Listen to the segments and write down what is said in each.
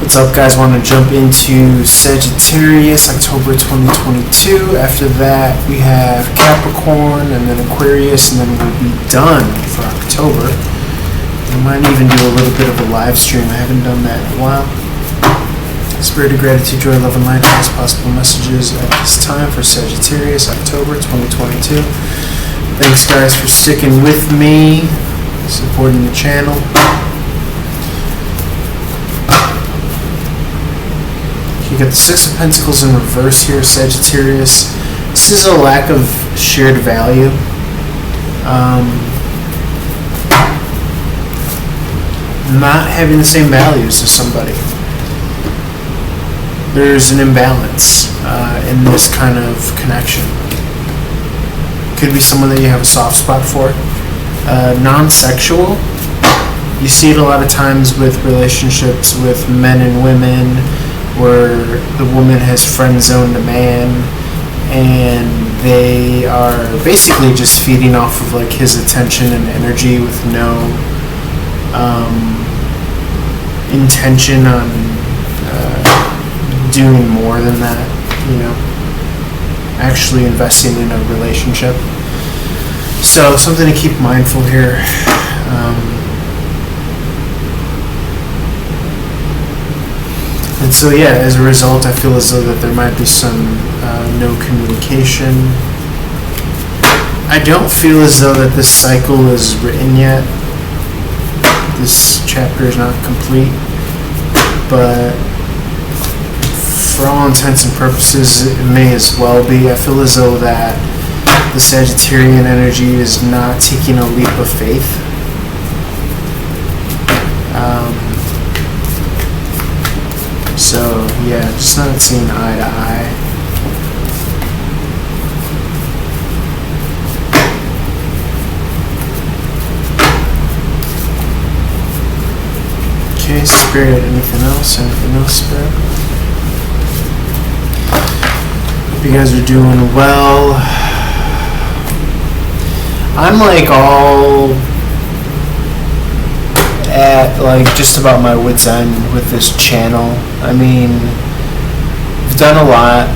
What's up, guys? Want to jump into Sagittarius, October 2022. After that, we have Capricorn and then Aquarius, and then we'll be done for October. I might even do a little bit of a live stream. I haven't done that in a while. Spirit of gratitude, joy, love, and light. Best possible messages at this time for Sagittarius, October 2022. Thanks, guys, for sticking with me, supporting the channel. You got the Six of Pentacles in reverse here, Sagittarius. This is a lack of shared value. Not having the same values as somebody. There's an imbalance in this kind of connection. Could be someone that you have a soft spot for. Non-sexual. You see it a lot of times with relationships with men and women, where the woman has friend-zoned a man and they are basically just feeding off of like his attention and energy with no intention on doing more than that, you know, actually investing in a relationship. So something to keep mindful here. And so, yeah, as a result, I feel as though that there might be some no communication. I don't feel as though that this cycle is written yet. This chapter is not complete. But for all intents and purposes, it may as well be. I feel as though that the Sagittarian energy is not taking a leap of faith. So, yeah, just not seeing eye to eye. Okay, Spirit, anything else? Anything else, Spirit? Hope you guys are doing well. I'm like all at like just about my wit's end with this channel. I mean, I've done a lot,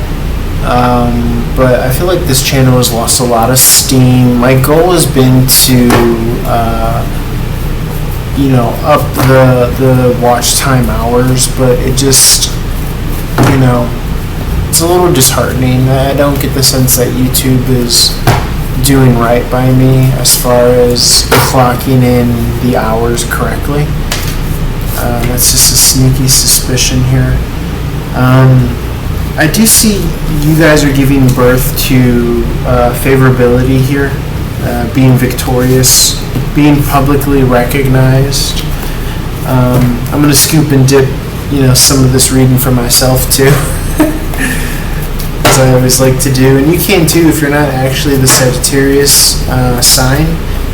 but I feel like this channel has lost a lot of steam. My goal has been to, you know, up the watch time hours, but it just, you know, it's a little disheartening. I don't get the sense that YouTube is doing right by me as far as clocking in the hours correctly. That's just a sneaky suspicion here. I do see you guys are giving birth to favorability here, being victorious, being publicly recognized. I'm going to scoop and dip, you know, some of this reading for myself too. I always like to do, and you can too if you're not actually the Sagittarius sign.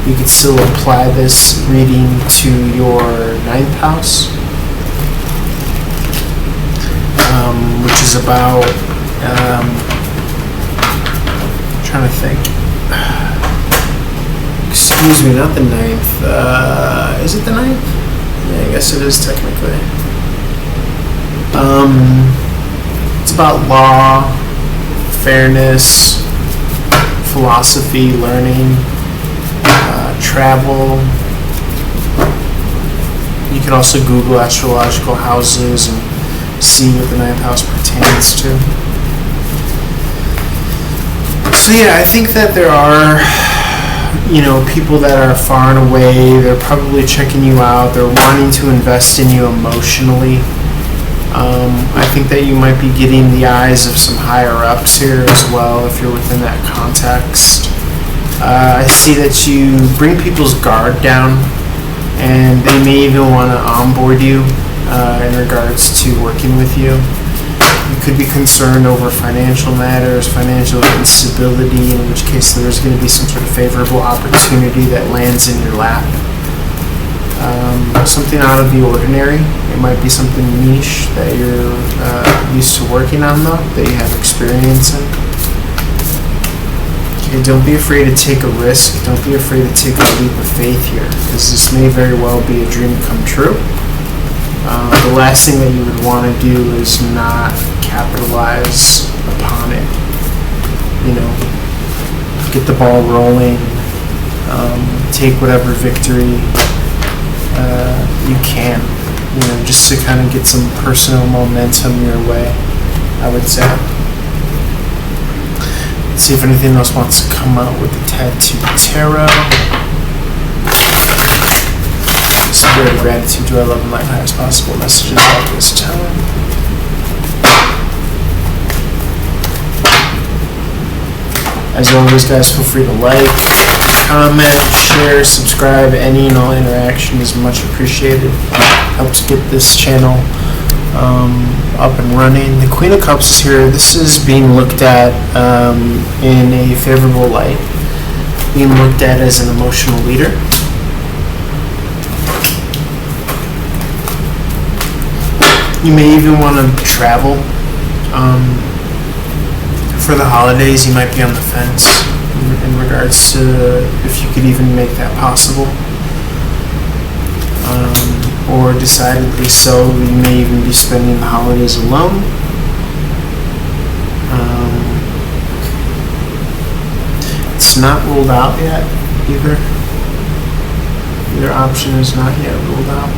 You can still apply this reading to your 9th house, which is about trying to think, excuse me, not the 9th, is it the 9th? Yeah, I guess it is technically. It's about law, fairness, philosophy, learning, travel. You can also Google astrological houses and see what the 9th house pertains to. So yeah, I think that there are, you know, people that are far and away. They're probably checking you out. They're wanting to invest in you emotionally. I think that you might be getting the eyes of some higher ups here as well if you're within that context. I see that you bring people's guard down, and they may even want to onboard you in regards to working with you. You could be concerned over financial matters, financial instability, in which case there's going to be some sort of favorable opportunity that lands in your lap. Something out of the ordinary. It might be something niche that you're used to working on, though, that you have experience in. Okay, don't be afraid to take a risk. Don't be afraid to take a leap of faith here, because this may very well be a dream come true. The last thing that you would want to do is not capitalize upon it. You know, get the ball rolling, take whatever victory you can, you know, just to kind of get some personal momentum your way, I would say. Let's see if anything else wants to come out with the Tattoo Tarot. Spirit of gratitude, joy, love, and light, highest possible messages at this time. As always, guys, feel free to like, comment, share, subscribe. Any and all interaction is much appreciated. Helps get this channel up and running. The Queen of Cups is here. This is being looked at in a favorable light, being looked at as an emotional leader. You may even want to travel. For the holidays, you might be on the fence in regards to if you could even make that possible. Or decidedly so, you may even be spending the holidays alone. It's not ruled out yet, either. Either option is not yet ruled out.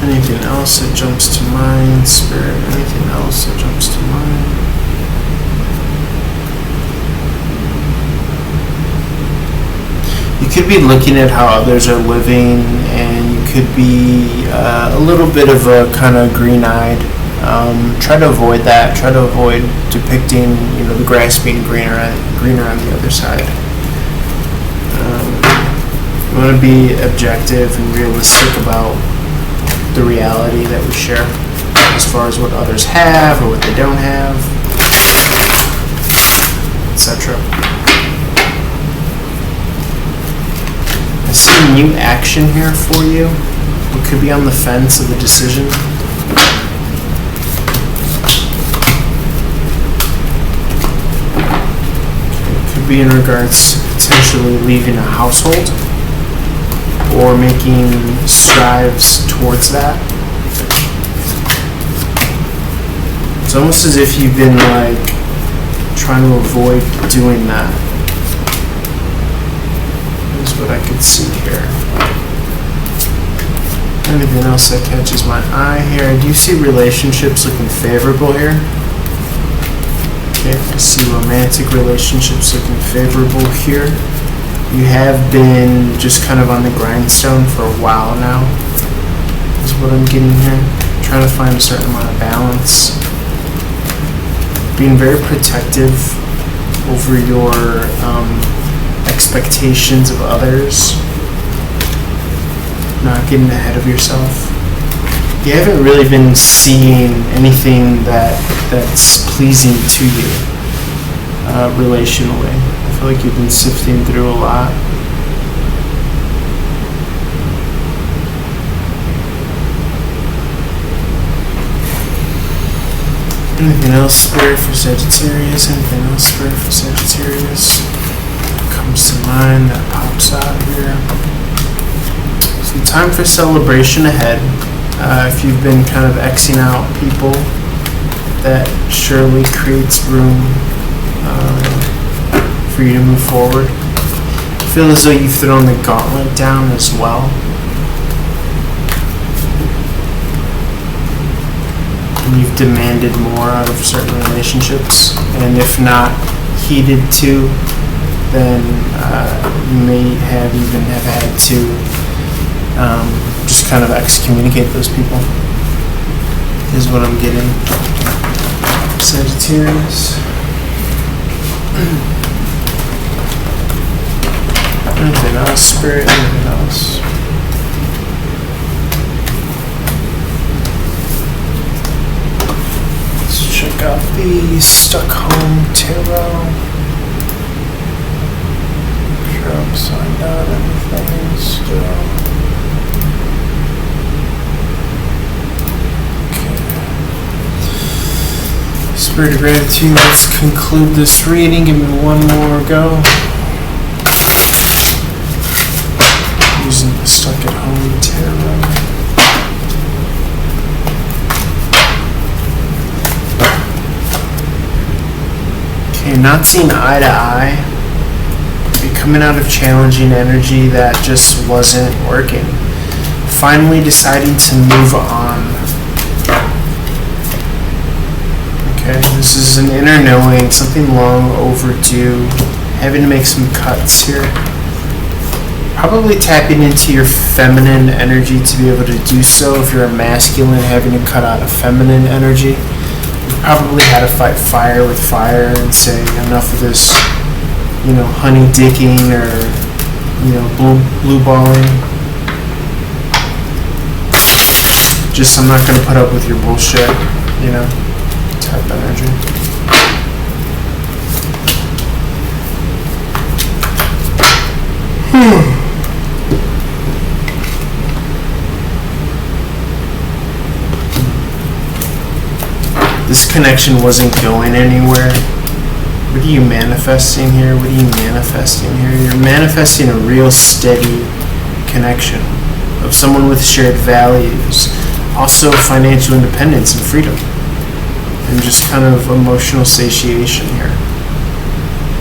Anything else that jumps to mind, Spirit? Anything else that jumps to mind? You could be looking at how others are living, and you could be a little bit of a kind of green-eyed. Try to avoid that. Try to avoid depicting, you know, the grass being greener on the other side. You want to be objective and realistic about the reality that we share as far as what others have or what they don't have, etc. I see new action here for you. You could be on the fence of a decision. It could be in regards to potentially leaving a household or making strides towards that. It's almost as if you've been like trying to avoid doing that. Is what I could see here. Anything else that catches my eye here? I do see relationships looking favorable here. Okay, I see romantic relationships looking favorable here. You have been just kind of on the grindstone for a while now, is what I'm getting here. Trying to find a certain amount of balance. Being very protective over your expectations of others. Not getting ahead of yourself. You haven't really been seeing anything that's pleasing to you relationally. I feel like you've been sifting through a lot. Anything else, Spirit, for Sagittarius? Anything else, Spirit, for Sagittarius? Comes to mind that pops out here. So time for celebration ahead. If you've been kind of Xing out people, that surely creates room for you to move forward. I feel as though you've thrown the gauntlet down as well. And you've demanded more out of certain relationships, and if not heeded to, then you may have had to just kind of excommunicate those people, is what I'm getting. Sagittarius. Anything else, Spirit? Anything else? Let's check out the Stockholm Tarot. sure I'm signed on everything still. Spirit of gratitude, let's conclude this reading. Give me one more go. Using the Stuck at Home Tarot. Okay, not seeing eye to eye. You're coming out of challenging energy that just wasn't working. Finally deciding to move on. Okay, this is an inner knowing, something long overdue, having to make some cuts here. Probably tapping into your feminine energy to be able to do so. If you're a masculine, having to cut out a feminine energy. You probably had to fight fire with fire and say enough of this, honey dicking or, blue balling. Just, I'm not going to put up with your bullshit, type energy. This connection wasn't going anywhere. What are you manifesting here? What are you manifesting here? You're manifesting a real steady connection of someone with shared values, also financial independence and freedom. And just kind of emotional satiation here.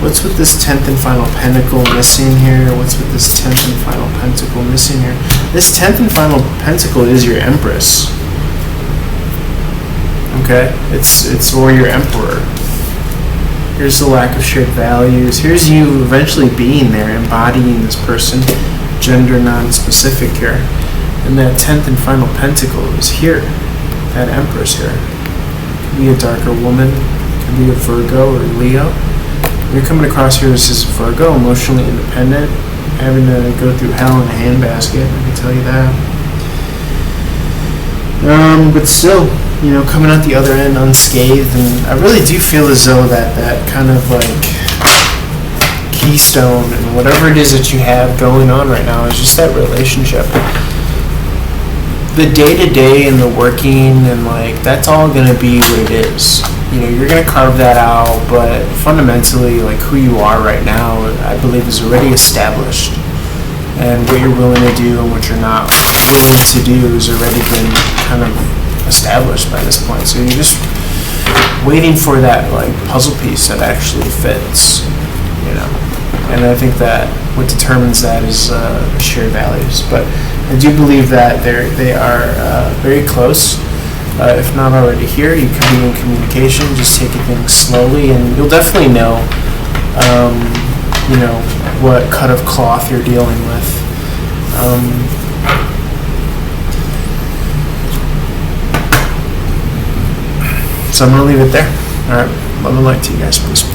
What's with this 10th and final pentacle missing here? What's with this 10th and final pentacle missing here? This 10th and final pentacle is your empress. Okay? It's or your emperor. Here's the lack of shared values. Here's you eventually being there, embodying this person, gender non-specific here. And that 10th and final pentacle is here. That empress here. Be a darker woman, could be a Virgo or Leo. You're coming across here as this Virgo, emotionally independent, having to go through hell in a handbasket, I can tell you that. But still, coming out the other end unscathed, and I really do feel as though that kind of like keystone and whatever it is that you have going on right now is just that relationship. The day-to-day and the working and that's all going to be what it is. You're going to carve that out, but fundamentally who you are right now, I believe, is already established. And what you're willing to do and what you're not willing to do has already been kind of established by this point. So you're just waiting for that puzzle piece that actually fits, And I think that what determines that is shared values. But I do believe that they are very close. If not already here, you can be in communication, just taking things slowly, and you'll definitely know, what cut of cloth you're dealing with. So I'm going to leave it there. All right. Love and light to you guys. Peace.